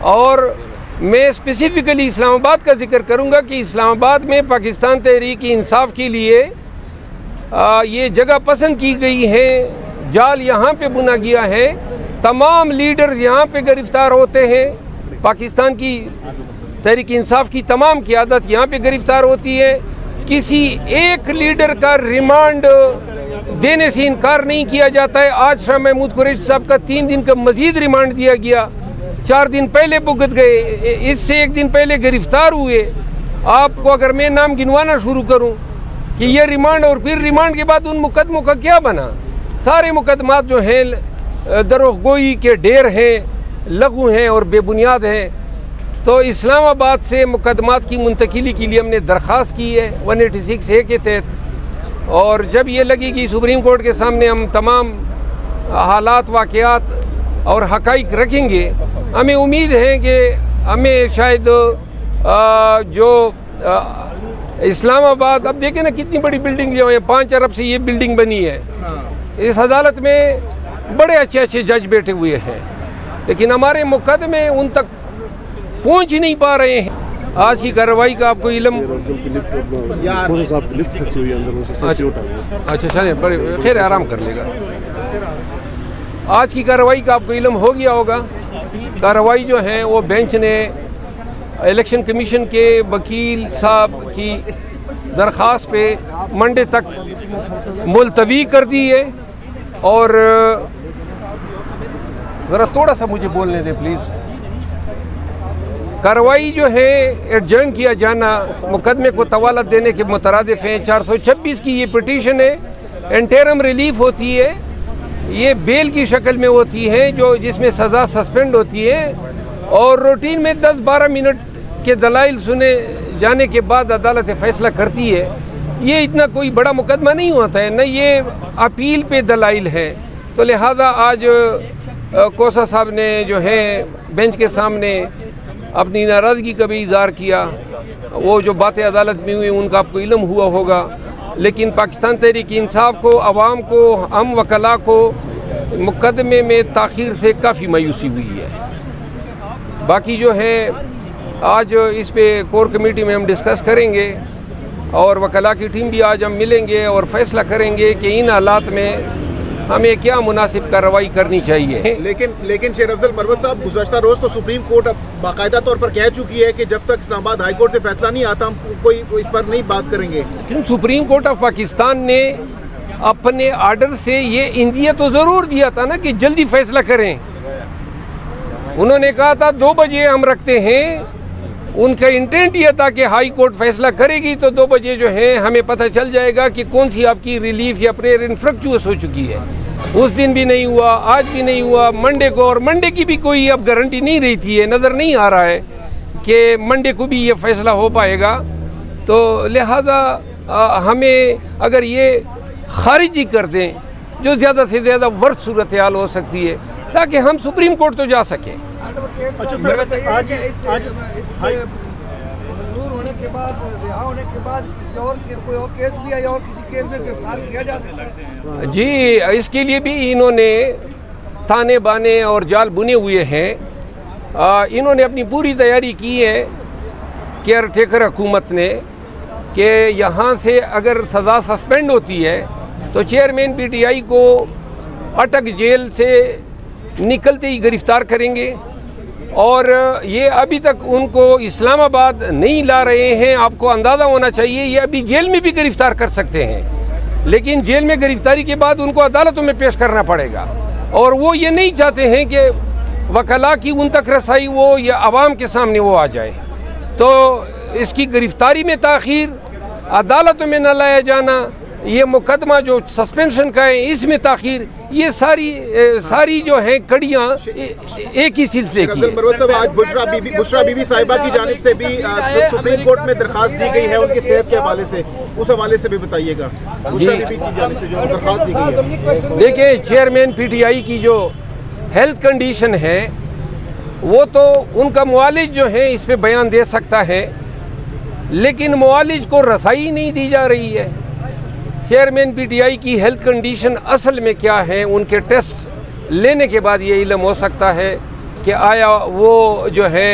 और मैं स्पेसिफ़िकली इस्लामाबाद का जिक्र करूँगा कि इस्लामाबाद में पाकिस्तान तहरीक इंसाफ के लिए ये जगह पसंद की गई है, जाल यहाँ पे बुना गया है, तमाम लीडर्स यहाँ पे गिरफ्तार होते हैं, पाकिस्तान की तहरीक इंसाफ की तमाम क़यादत यहाँ पे गिरफ्तार होती है। किसी एक लीडर का रिमांड देने से इनकार नहीं किया जाता है। आज शाह महमूद कुरैशी साहब का 3 दिन का मज़ीद रिमांड दिया गया, 4 दिन पहले भुगत गए, इससे 1 दिन पहले गिरफ्तार हुए। आपको अगर मैं नाम गिनवाना शुरू करूं कि ये रिमांड और फिर रिमांड के बाद उन मुकदमों का क्या बना, सारे मुकदमात जो हैं दरोगोई के ढेर हैं, लघु हैं और बेबुनियाद हैं। तो इस्लामाबाद से मुकदमात की मुंतकिली के लिए हमने दरख्वास्त की है 186A के तहत, और जब ये लगेगी सुप्रीम कोर्ट के सामने हम तमाम हालात, वाक़यात और हक़ाइक़ रखेंगे, हमें उम्मीद है कि हमें शायद इस्लामाबाद, अब देखें ना कितनी बड़ी बिल्डिंग जो है, 5 अरब से ये बिल्डिंग बनी है। इस अदालत में बड़े अच्छे अच्छे जज बैठे हुए हैं, लेकिन हमारे मुकदमे उन तक पहुंच ही नहीं पा रहे हैं। आज की कार्रवाई का आपको इल्म, अच्छा चलें खैर आराम कर लेगा। आज की कार्रवाई का आपको इल्म हो गया होगा। कार्रवाई जो है वो बेंच ने इलेक्शन कमीशन के वकील साहब की दरख्वास्त पे मंडे तक मुलतवी कर दी है। और ज़रा थोड़ा सा मुझे बोलने दें प्लीज़। कार्रवाई जो है एडजर्न किया जाना मुकदमे को तवालत देने के मुतरादिफ है। 426 की ये पिटीशन है, इंटरिम रिलीफ होती है, ये बेल की शक्ल में होती है जो जिसमें सज़ा सस्पेंड होती है, और रूटीन में 10-12 मिनट के दलाइल सुने जाने के बाद अदालत फैसला करती है। ये इतना कोई बड़ा मुकदमा नहीं होता है, न ये अपील पे दलाइल है। तो लिहाजा आज कोसा साहब ने जो है बेंच के सामने अपनी नाराज़गी का भी इज़हार किया। वो जो बातें अदालत में हुई उनका आपको इल्म हुआ होगा, लेकिन पाकिस्तान तहरीक इंसाफ को, अवाम को, हम वकला को मुकदमे में ताख़ीर से काफ़ी मायूसी हुई है। बाकी जो है आज इस पे कोर कमेटी में हम डिस्कस करेंगे और वकला की टीम भी आज हम मिलेंगे और फैसला करेंगे कि इन हालात में हमें क्या मुनासिब कार्रवाई करनी चाहिए। लेकिन शेर अफजल मरवत साहब, गुज़श्ता रोज़ तो सुप्रीम कोर्ट अब बाकायदा तौर पर कह चुकी है कि जब तक इस्लामाबाद हाई कोर्ट से फैसला नहीं आता हम कोई इस पर नहीं बात करेंगे। लेकिन सुप्रीम कोर्ट ऑफ पाकिस्तान ने अपने आर्डर से ये इंदिया तो ज़रूर दिया था ना कि जल्दी फैसला करें। उन्होंने कहा था 2 बजे हम रखते हैं, उनका इंटेंट यह था कि हाई कोर्ट फैसला करेगी तो 2 बजे जो है हमें पता चल जाएगा कि कौन सी आपकी रिलीफ या प्रेयर इनफ्रक्चुअस हो चुकी है। उस दिन भी नहीं हुआ, आज भी नहीं हुआ, मंडे को, और मंडे की भी कोई अब गारंटी नहीं रहती है, नज़र नहीं आ रहा है कि मंडे को भी ये फैसला हो पाएगा। तो लिहाजा हमें अगर ये खारिज ही कर दें जो ज़्यादा से ज़्यादा वर्स्ट सूरत हाल हो सकती है, ताकि हम सुप्रीम कोर्ट तो जा सकें। अच्छा सर, आज होने के बाद, रिहा होने के बाद किसी और कोई और केस भी है और किसी केस में गिरफ्तार किया जा सकता है जी। इसके लिए भी इन्होंने थाने बाने और जाल बुने हुए हैं। इन्होंने अपनी पूरी तैयारी की है केयर टेकर हुकूमत ने कि यहाँ से अगर सज़ा सस्पेंड होती है तो चेयरमैन PTI को अटक जेल से निकलते ही गिरफ्तार करेंगे। और ये अभी तक उनको इस्लामाबाद नहीं ला रहे हैं। आपको अंदाज़ा होना चाहिए ये अभी जेल में भी गिरफ्तार कर सकते हैं, लेकिन जेल में गिरफ्तारी के बाद उनको अदालतों में पेश करना पड़ेगा। और वो ये नहीं चाहते हैं कि वकला की उन तक रसाई वो या आवाम के सामने वो आ जाए। तो इसकी गिरफ्तारी में ताख़ीर, अदालतों में न लाया जाना, ये मुकदमा जो सस्पेंशन का है इसमें ताख़ीर, ये सारी जो है कड़ियाँ एक ही सिलसिले की है। आज बुशरा बीबी साहिबा की जानिब से भी सुप्रीम कोर्ट में दरख्वास्त दी गई है उनकी सेहत के हवाले से, उस हवाले से भी बताइएगा। देखिए, चेयरमैन PTI की जो हेल्थ कंडीशन है वो तो उनका मुआलिज जो है इस पे बयान दे सकता है, लेकिन मुआलिज को रसाई नहीं दी जा रही है। चेयरमैन PTI की हेल्थ कंडीशन असल में क्या है, उनके टेस्ट लेने के बाद ये इल्म हो सकता है। कि आया वो जो है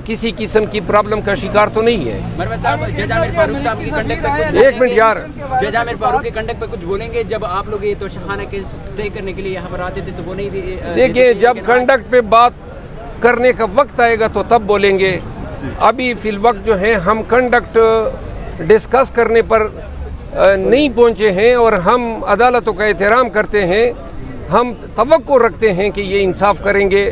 किसी किस्म की प्रॉब्लम का शिकार तो नहीं है। मरवत साहब, जज आमिर फारूक साहब की कंडक्ट पे कुछ एक मिनट यार, जज आमिर फारूक के कंडक्ट पे कुछ बोलेंगे? जब आप लोग ये तोशाखाना के स्टे करने के लिए यहाँ पर आते थे तो वो नहीं देखिए, जब कंडक्ट पे बात करने का वक्त आएगा तो तब बोलेंगे। अभी फिल वक्त जो है हम कंडक्ट डिस्कस करने पर नहीं पहुँचे हैं और हम अदालतों का एहतराम करते हैं, हम तवक्को रखते हैं कि ये इंसाफ करेंगे।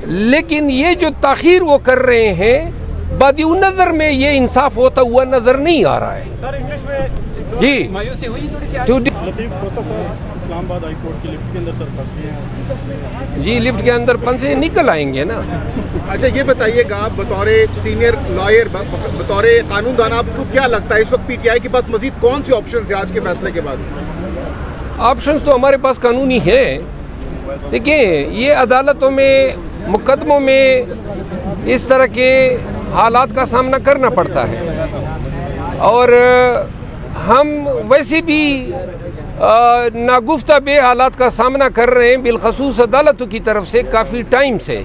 लेकिन ये जो ताख़ीर वो कर रहे हैं, बदिउ नज़र में ये इंसाफ होता हुआ नज़र नहीं आ रहा है। सर इंग्लिश में जी मायूसी हुई थोड़ी सी? लतीफ़ खोसा साहब इस्लामाबाद हाई कोर्ट की लिफ्ट के अंदर सर फंस गए हैं। जी, लिफ्ट के अंदर फंसे निकल आएंगे ना। अच्छा, ये बताइएगा, आप बतौर सीनियर लॉयर, बतौर कानूनदान, आपको क्या लगता है इस वक्त पीटीआई के पास मजीद कौन सी ऑप्शन है आज के फैसले के बाद? ऑप्शंस तो हमारे पास कानूनी है। देखिए, ये अदालतों में मुकदमों में इस तरह के हालात का सामना करना पड़ता है और हम वैसे भी नागुफ्ता बे हालात का सामना कर रहे हैं, बिलखसूस अदालतों की तरफ से काफ़ी टाइम से।